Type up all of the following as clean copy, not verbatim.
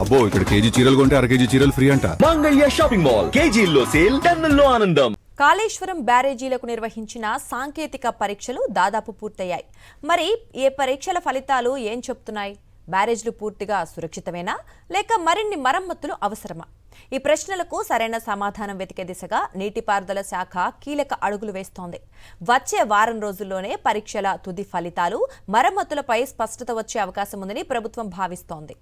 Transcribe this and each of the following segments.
అబ్బో ఇక్కడ కేజీ చీరలు కొంటే అర కేజీ చీరలు ఫ్రీ అంట. మంగళ్య షాపింగ్ మాల్ కేజీల్లో సేల్, టన్నుల్లో ఆనందం. కాళేశ్వరం బ్యారేజీలకు నిర్వహించిన సాంకేతిక పరీక్షలు దాదాపు పూర్తయ్యాయి. మరి ఏ పరీక్షల ఫలితాలు ఏం చెప్తున్నాయి? బ్యారేజ్లు పూర్తిగా సురక్షితమేనా లేక మరిన్ని మరమ్మతులు అవసరమా? ఈ ప్రశ్నలకు సరైన సమాధానం వెతికే దిశగా నీటిపారుదల శాఖ కీలక అడుగులు వేస్తోంది. వచ్చే వారం రోజుల్లోనే పరీక్షల తుది ఫలితాలు, మరమ్మతులపై స్పష్టత వచ్చే అవకాశం ఉందని ప్రభుత్వం భావిస్తోంది.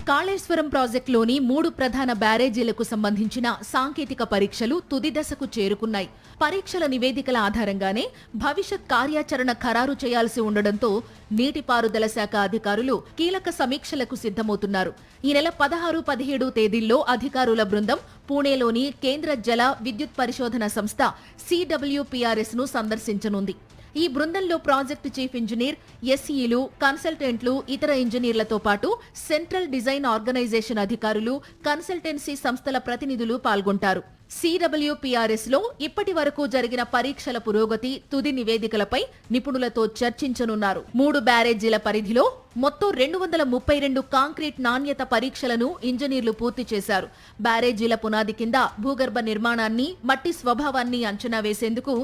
కాళేశ్వరం ప్రాజెక్టులోని 3 ప్రధాన బ్యారేజీలకు సంబంధించిన సాంకేతిక పరీక్షలు తుది దశకు చేరుకున్నాయి. పరీక్షల నివేదికల ఆధారంగానే భవిష్యత్ కార్యాచరణ ఖరారు చేయాల్సి ఉండడంతో నీటిపారుదల శాఖ అధికారులు కీలక సమీక్షలకు సిద్ధమవుతున్నారు. ఈ నెల 16, 17 తేదీల్లో అధికారుల బృందం పూణేలోని కేంద్ర జల విద్యుత్ పరిశోధన సంస్థ CWPRS ను సందర్శించనుంది. ఈ బృందంలో ప్రాజెక్టు చీఫ్ ఇంజనీర్, ఎస్ఈలు, కన్సల్టెంట్లు, ఇతర ఇంజనీర్లతో పాటు సెంట్రల్ డిజైన్ ఆర్గనైజేషన్ అధికారులు, కన్సల్టెన్సీ సంస్థల ప్రతినిధులు పాల్గొంటారు. CWPRS లో ఇప్పటి వరకు జరిగిన పరీక్షల పురోగతి, తుది నివేదికలపై నిపుణులతో చర్చించనున్నారు. 3 బ్యారేజీల పరిధిలో మొత్తం 232 కాంక్రీట్ నాణ్యత పరీక్షలను ఇంజనీర్లు పూర్తి చేశారు. బ్యారేజీల పునాది కింద భూగర్భ నిర్మాణాన్ని, మట్టి స్వభావాన్ని అంచనా వేసేందుకు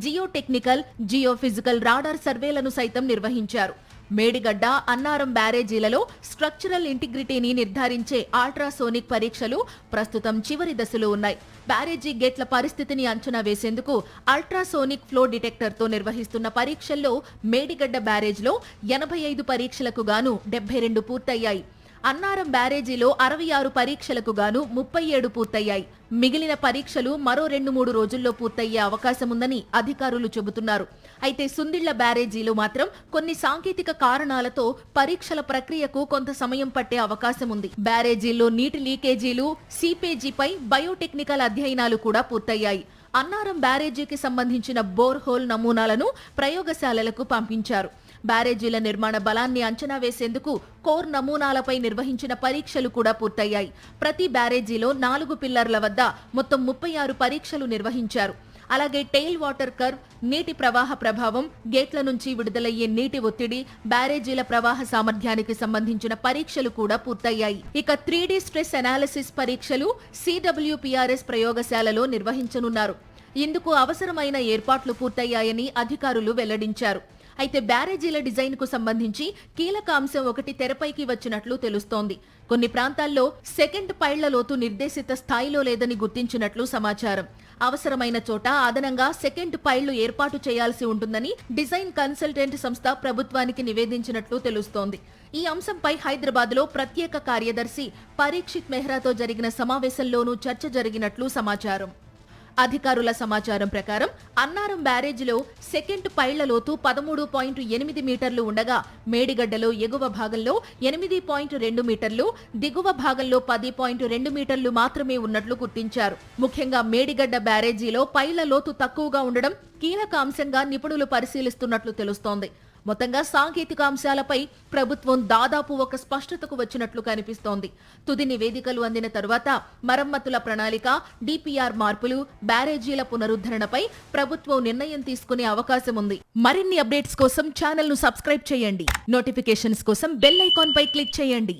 జియోటెక్నికల్, జియోఫిజికల్ రాడార్ సర్వేలను సైతం నిర్వహించారు. మేడిగడ్డ, అన్నారం బ్యారేజీలలో స్ట్రక్చరల్ ఇంటిగ్రిటీని నిర్ధారించే అల్ట్రాసోనిక్ పరీక్షలు ప్రస్తుతం చివరి దశలో ఉన్నాయి. బ్యారేజీ గేట్ల పరిస్థితిని అంచనా వేసేందుకు అల్ట్రాసోనిక్ ఫ్లో డిటెక్టర్తో నిర్వహిస్తున్న పరీక్షల్లో మేడిగడ్డ బ్యారేజ్లో 85 పరీక్షలకు గాను 72 పూర్తయ్యాయి. అన్నారం బ్యారేజీలో 66 పరీక్షలకు గాను 37 పూర్తయ్యాయి. మిగిలిన పరీక్షలు మరో 2-3 రోజుల్లో పూర్తయ్యే అవకాశముందని అధికారులు చెబుతున్నారు. అయితే సుందిళ్ల బ్యారేజీలో మాత్రం కొన్ని సాంకేతిక కారణాలతో పరీక్షల ప్రక్రియకు కొంత సమయం పట్టే అవకాశం ఉంది. బ్యారేజీల్లో నీటి లీకేజీలు, సీపేజీపై బయోటెక్నికల్ అధ్యయనాలు కూడా పూర్తయ్యాయి. అన్నారం బ్యారేజీకి సంబంధించిన బోర్హోల్ నమూనాలను ప్రయోగశాలలకు పంపించారు. బ్యారేజీల నిర్మాణ బలాన్ని అంచనా వేసేందుకు కోర్ నమూనాలపై నిర్వహించిన పరీక్షలు కూడా పూర్తయ్యాయి. ప్రతి బ్యారేజీలో 4 పిల్లర్ల వద్ద మొత్తం 36 పరీక్షలు నిర్వహించారు. అలాగే టెయిల్ వాటర్ కర్వ్, నీటి ప్రవాహ ప్రభావం, గేట్ల నుంచి విడుదలయ్యే నీటి ఒత్తిడి, బ్యారేజీల ప్రవాహ సామర్థ్యానికి సంబంధించిన పరీక్షలు కూడా పూర్తయ్యాయి. ఇక 3D స్ట్రెస్ అనాలిసిస్ పరీక్షలు CWPRS ప్రయోగశాలలో నిర్వహించనున్నారు. ఇందుకు అవసరమైన ఏర్పాట్లు పూర్తయ్యాయని అధికారులు వెల్లడించారు. అయితే బ్యారేజీల డిజైన్ కు సంబంధించి కీలక అంశం ఒకటి తెరపైకి వచ్చినట్లు తెలుస్తోంది. కొన్ని ప్రాంతాల్లో సెకండ్ పైళ్ల లోతు నిర్దేశిత స్థాయిలో లేదని గుర్తించినట్లు సమాచారం. అవసరమైన చోట అదనంగా సెకండ్ పైళ్లు ఏర్పాటు చేయాల్సి ఉంటుందని డిజైన్ కన్సల్టెంట్ సంస్థ ప్రభుత్వానికి నివేదించినట్లు తెలుస్తోంది. ఈ అంశంపై హైదరాబాద్ లో ప్రత్యేక కార్యదర్శి పరీక్షిత్ మెహ్రాతో జరిగిన సమావేశంలోనూ చర్చ జరిగినట్లు సమాచారం. అధికారుల సమాచారం ప్రకారం అన్నారం బ్యారేజీలో సెకండ్ పైళ్ల లోతు 13.8 మీటర్లు ఉండగా మేడిగడ్డలో ఎగువ భాగంలో 8.2 మీటర్లు, దిగువ భాగంలో 10.2 మీటర్లు మాత్రమే ఉన్నట్లు గుర్తించారు. ముఖ్యంగా మేడిగడ్డ బ్యారేజీలో పైళ్ల లోతు తక్కువగా ఉండడం కీలక అంశంగా నిపుణులు పరిశీలిస్తున్నట్లు తెలుస్తోంది. మొత్తంగా సాంకేతిక అంశాలపై ప్రభుత్వం దాదాపు ఒక స్పష్టతకు వచ్చినట్లు కనిపిస్తోంది. తుది నివేదికలు అందిన తరువాత మరమ్మతుల ప్రణాళిక, DPR మార్పులు, బ్యారేజీల పునరుద్ధరణపై ప్రభుత్వం నిర్ణయం తీసుకునే అవకాశం ఉంది. మరిన్ని అప్డేట్స్ కోసం ఛానల్ ను సబ్స్క్రైబ్ చేయండి. నోటిఫికేషన్స్ కోసం బెల్ ఐకాన్ పై క్లిక్ చేయండి.